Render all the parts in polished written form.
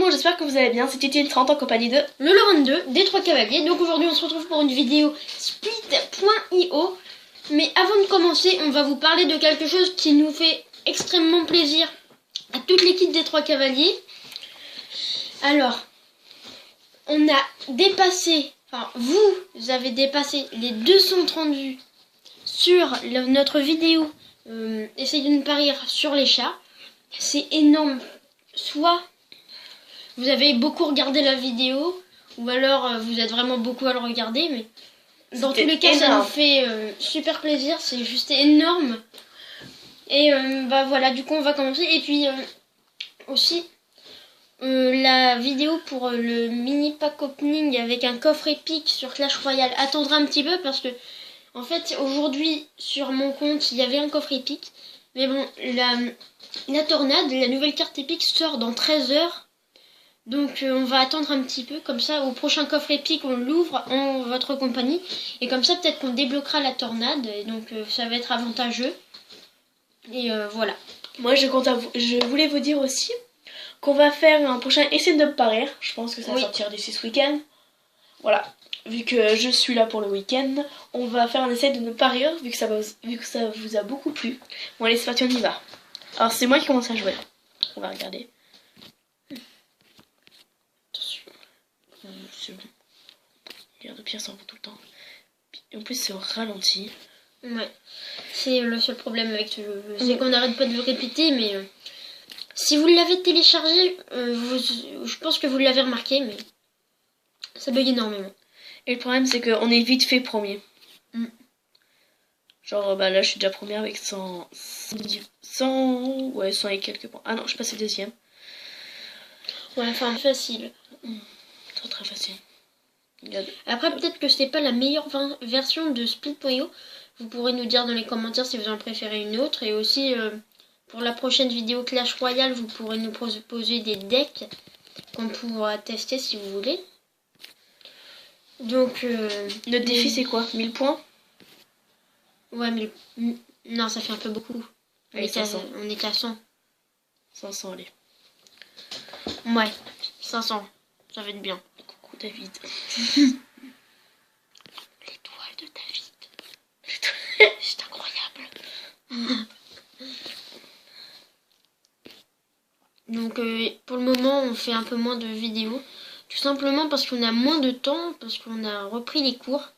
monde, j'espère que vous allez bien. C'est Titi30 en compagnie de le 22 des 3 cavaliers. Donc aujourd'hui on se retrouve pour une vidéo split.io. Mais avant de commencer, on va vous parler de quelque chose qui nous fait extrêmement plaisir à toute l'équipe des 3 cavaliers. Alors, on a dépassé, enfin vous avez dépassé les 230 vues sur notre vidéo Essayez de ne pas rire sur les chats. C'est énorme. Soit vous avez beaucoup regardé la vidéo, ou alors vous êtes vraiment beaucoup à le regarder, mais dans tous les cas énorme. Ça nous fait super plaisir, c'est juste énorme. Et bah voilà, du coup on va commencer. Et puis aussi la vidéo pour le mini pack opening avec un coffre épique sur Clash Royale attendra un petit peu parce que en fait aujourd'hui sur mon compte il y avait un coffre épique, mais bon la tornade, la nouvelle carte épique sort dans 13 heures. Donc on va attendre un petit peu, comme ça au prochain coffre épique on l'ouvre en votre compagnie. Et comme ça peut-être qu'on débloquera la tornade, et donc ça va être avantageux. Et voilà. Moi je voulais vous dire aussi qu'on va faire un prochain essai de parier. Je pense que ça va sortir d'ici ce week-end. Voilà, vu que je suis là pour le week-end, on va faire un essai de ne pas rire, vu que ça vous a beaucoup plu. Bon allez c'est parti, on y va. Alors c'est moi qui commence à jouer. On va regarder. C'est bon. Regarde, Pierre s'en fout tout le temps. En plus, c'est au ralenti. Ouais. C'est le seul problème avec ce jeu. C'est qu'on n'arrête pas de le répéter, mais si vous l'avez téléchargé, je pense que vous l'avez remarqué, mais ça bug énormément. Et le problème, c'est qu'on est vite fait premier. Genre, bah là, je suis déjà première avec 100 et quelques points. Ah non, je suis passée deuxième. Ouais, enfin, facile. Très facile. Après, peut-être que c'était pas la meilleure version de Split.io. Vous pourrez nous dire dans les commentaires si vous en préférez une autre. Et aussi, pour la prochaine vidéo Clash Royale, vous pourrez nous proposer des decks qu'on pourra tester si vous voulez. Donc, notre défi, c'est quoi? 1000 points? Ouais, mais non, ça fait un peu beaucoup. Allez, on est qu'à 100. 500, allez. Ouais, 500. Ça va être bien. Coucou David. L'étoile de David. C'est incroyable. Donc pour le moment on fait un peu moins de vidéos. Tout simplement parce qu'on a moins de temps, parce qu'on a repris les cours.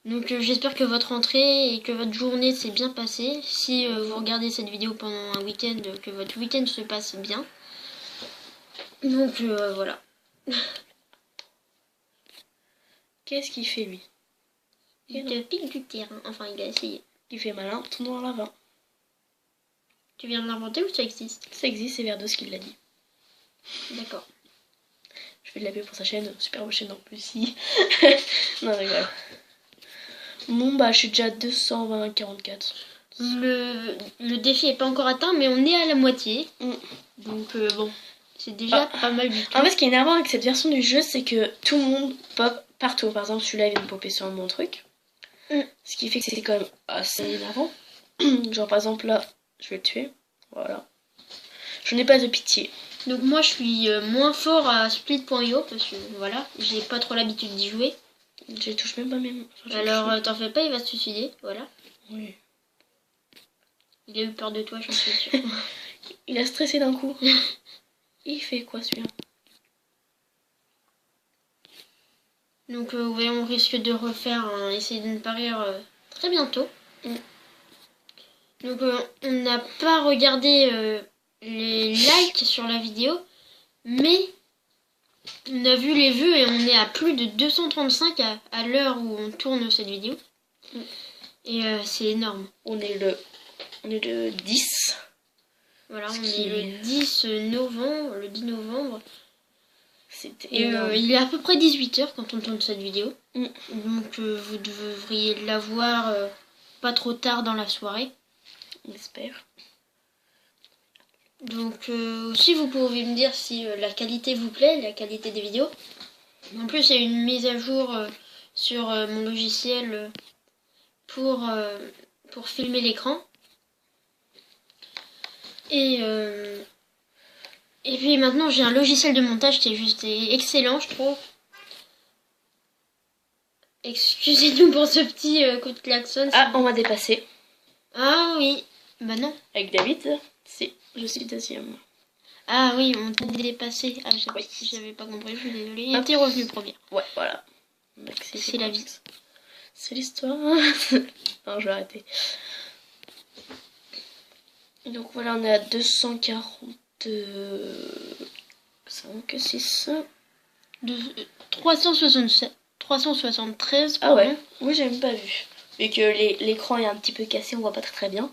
Donc j'espère que votre rentrée et que votre journée s'est bien passée. Si vous regardez cette vidéo pendant un week-end, que votre week-end se passe bien. Donc voilà. Qu'est-ce qu'il fait lui? Il te pique du terrain. Enfin, il a essayé. Il fait malin, tout dans la vin. Tu viens de l'inventer ou ça existe? Ça existe, c'est Verdos qui l'a dit. D'accord. Je fais de la pub pour sa chaîne, superbe chaîne en plus si. Non, rigole. Bon bah je suis déjà à 220-44. Le défi est pas encore atteint, mais on est à la moitié. Donc bon, c'est déjà pas mal du tout. En fait, ce qui est énervant avec cette version du jeu, c'est que tout le monde pop partout. Par exemple, celui-là il vient de popper sur mon truc. Ce qui fait que c'est quand même assez énervant. Genre par exemple là, je vais le tuer. Voilà. Je n'ai pas de pitié. Donc moi je suis moins fort à Split.io parce que voilà, j'ai pas trop l'habitude d'y jouer. Je touche même pas mes mains. Alors t'en fais pas, il va se suicider, voilà. Oui. Il a eu peur de toi, j'en suis sûre. Il a stressé d'un coup. Il fait quoi celui-là? Donc on risque de refaire un essai de ne pas rire très bientôt. Donc on n'a pas regardé les likes sur la vidéo, mais on a vu les vues et on est à plus de 235 à l'heure où on tourne cette vidéo. Et c'est énorme. On est le 10. Voilà, on est le 10 novembre, le 10 novembre. Et il est à peu près 18h quand on tourne cette vidéo. Donc vous devriez la voir pas trop tard dans la soirée. On espère. Donc aussi vous pouvez me dire si la qualité vous plaît, la qualité des vidéos. En plus il y a une mise à jour sur mon logiciel pour filmer l'écran. Et Et puis maintenant, j'ai un logiciel de montage qui est juste excellent, je trouve. Excusez-nous pour ce petit coup de klaxon. Ah, on m'a dépassé. Ah oui. Bah non. Avec David, si, je suis deuxième. Ah oui, on t'a dépassé. Ah, j'avais pas compris, je suis désolée. Il était revenu premier. Ouais, voilà. C'est la vie. C'est l'histoire. Non, je vais arrêter. Donc voilà, on est à 245, 6. 367. 373. Ah ouais, oui, j'ai même pas vu. Vu que l'écran est un petit peu cassé, on voit pas très bien.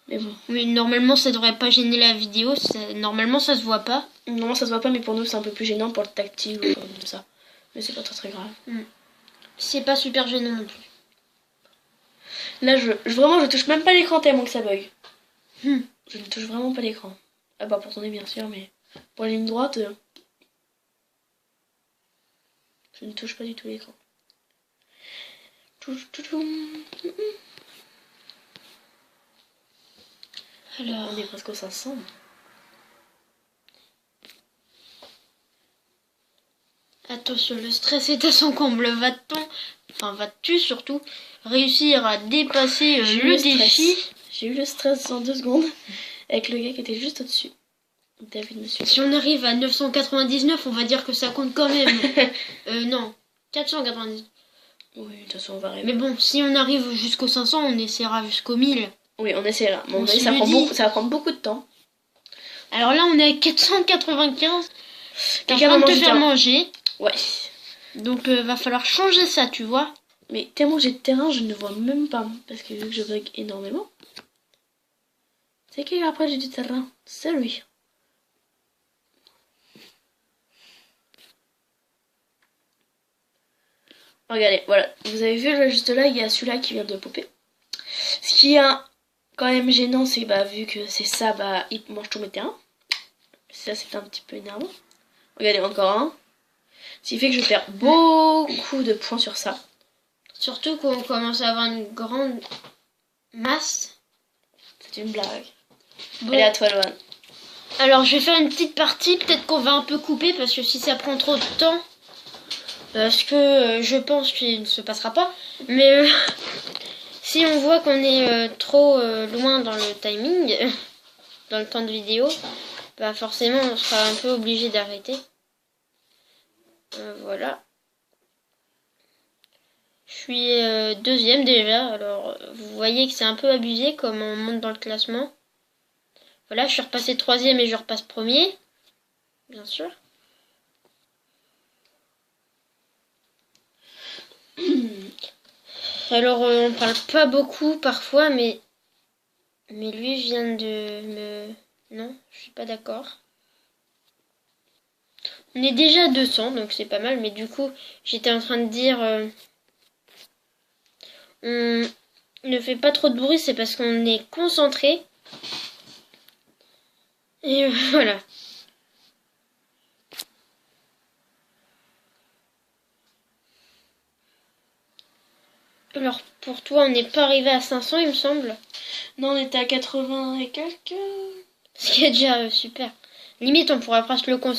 Mais bon. Oui, normalement ça devrait pas gêner la vidéo. Normalement ça se voit pas. Non, ça se voit pas, mais pour nous c'est un peu plus gênant pour le tactile ou comme ça. Mais c'est pas très grave. C'est pas super gênant non plus. Là, vraiment, je touche même pas l'écran tellement que ça bug. Je ne touche vraiment pas l'écran. Ah bah pour tourner bien sûr, mais pour la ligne droite, je ne touche pas du tout l'écran. Alors, on est presque aux 500. Attention, le stress est à son comble. Vas-tu surtout réussir à dépasser le défi? J'ai eu le stress en 2 secondes avec le gars qui était juste au-dessus. David me suit. Si on arrive à 999, on va dire que ça compte quand même. Non, 499. Oui, de toute façon, on va arriver. Mais bon, si on arrive jusqu'aux 500, on essaiera jusqu'au 1000. Oui, on essaiera. Bon, ça va prendre beaucoup de temps. Alors là, on est à 495. Quelqu'un va te faire manger. Ouais. Donc, va falloir changer ça, tu vois. Mais tellement j'ai de terrain, je ne vois même pas. Parce que vu que je bug énormément. C'est qui après j'ai du terrain? C'est lui. Regardez, voilà. Vous avez vu là, juste là, il y a celui-là qui vient de popper. Ce qui est quand même gênant, c'est bah vu que c'est ça, bah il mange tous mes terrains. Ça c'est un petit peu énervant. Regardez, encore un. Ce qui fait que je perds beaucoup de points sur ça. Surtout qu'on commence à avoir une grande masse. C'est une blague. Bon. Allez, à toi, Loane. Alors, je vais faire une petite partie. Peut-être qu'on va un peu couper parce que si ça prend trop de temps, parce que je pense qu'il ne se passera pas. Mais si on voit qu'on est trop loin dans le timing, dans le temps de vidéo, bah forcément on sera un peu obligé d'arrêter. Voilà. Je suis deuxième déjà, alors vous voyez que c'est un peu abusé comme on monte dans le classement. Voilà, je suis repassé troisième et je repasse premier, bien sûr. Alors on parle pas beaucoup parfois, mais lui vient de me... Non, je suis pas d'accord. On est déjà à 200, donc c'est pas mal, mais du coup, j'étais en train de dire... on ne fait pas trop de bruit, c'est parce qu'on est concentré. Et voilà. Alors, pour toi, on n'est pas arrivé à 500, il me semble. Non, on était à 80 et quelques. Ce qui est déjà super. Limite, on pourrait presque le compte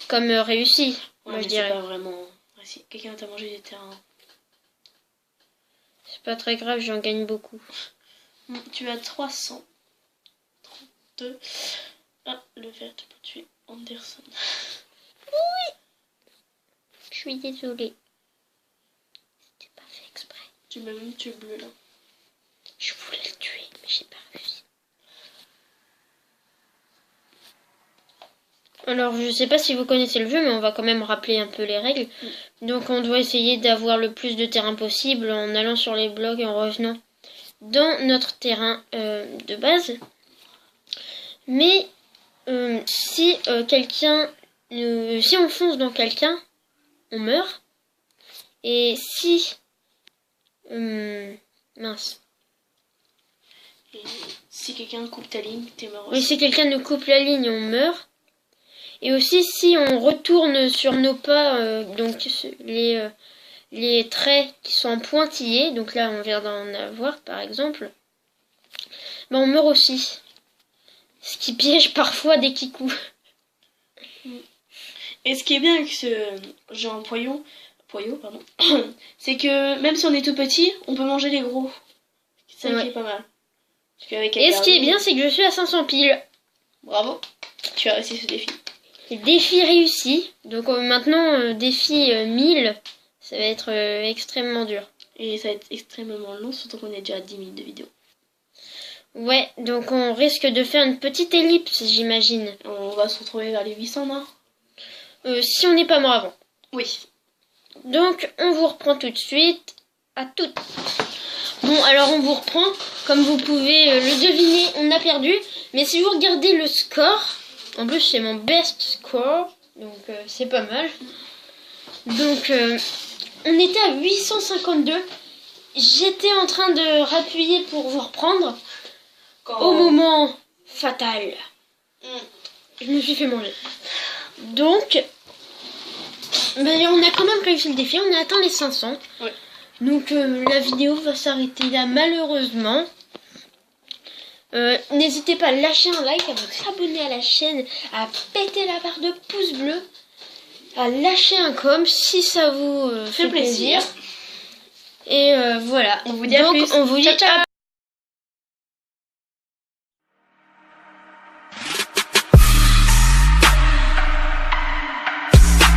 comme réussi. Ouais, moi, je dirais. C'est pas vraiment... Si quelqu'un t'a mangé des terrains. C'est pas très grave, j'en gagne beaucoup. Tu as 332. Ah, le vert peut tuer Anderson. Oui. Je suis désolée. C'était pas fait exprès. Tu m'as même tué bleu là. Je voulais le tuer, mais j'ai pas réussi. Alors, je sais pas si vous connaissez le jeu, mais on va quand même rappeler un peu les règles. Donc, on doit essayer d'avoir le plus de terrain possible en allant sur les blocs et en revenant dans notre terrain de base. Mais si si on fonce dans quelqu'un, on meurt. Et si... mince. Et si quelqu'un coupe ta ligne, t'es mort aussi. Oui, si quelqu'un nous coupe la ligne, on meurt. Et aussi, si on retourne sur nos pas, donc les traits qui sont en pointillés, donc là on vient d'en avoir par exemple, ben on meurt aussi. ce qui piège parfois des kikous. Et ce qui est bien avec ce jeu en poyo, pardon, c'est que même si on est tout petit, on peut manger les gros. C'est ça qui est pas mal. Parce qu'avec Et ce qui est bien, c'est que je suis à 500 piles. Bravo, tu as réussi ce défi. Défi réussi. Donc maintenant, défi 1000, ça va être extrêmement dur. Et ça va être extrêmement long, surtout qu'on est déjà à 10 minutes de vidéo. Ouais, donc on risque de faire une petite ellipse, j'imagine. On va se retrouver vers les 800, non? Si on n'est pas mort avant. Oui. Donc on vous reprend tout de suite. À toutes. Bon, alors on vous reprend. Comme vous pouvez le deviner, on a perdu. Mais si vous regardez le score, en plus c'est mon best score, donc c'est pas mal. Donc on était à 852. J'étais en train de rappuyer pour vous reprendre. Au moment fatal, je me suis fait manger. Donc, on a quand même réussi le défi. On a atteint les 500. Ouais. Donc la vidéo va s'arrêter là malheureusement. N'hésitez pas à lâcher un like, à vous abonner à la chaîne, à péter la barre de pouce bleu, à lâcher un com si ça vous fait plaisir. Et voilà. On vous dit à plus. On vous dit ciao, ciao.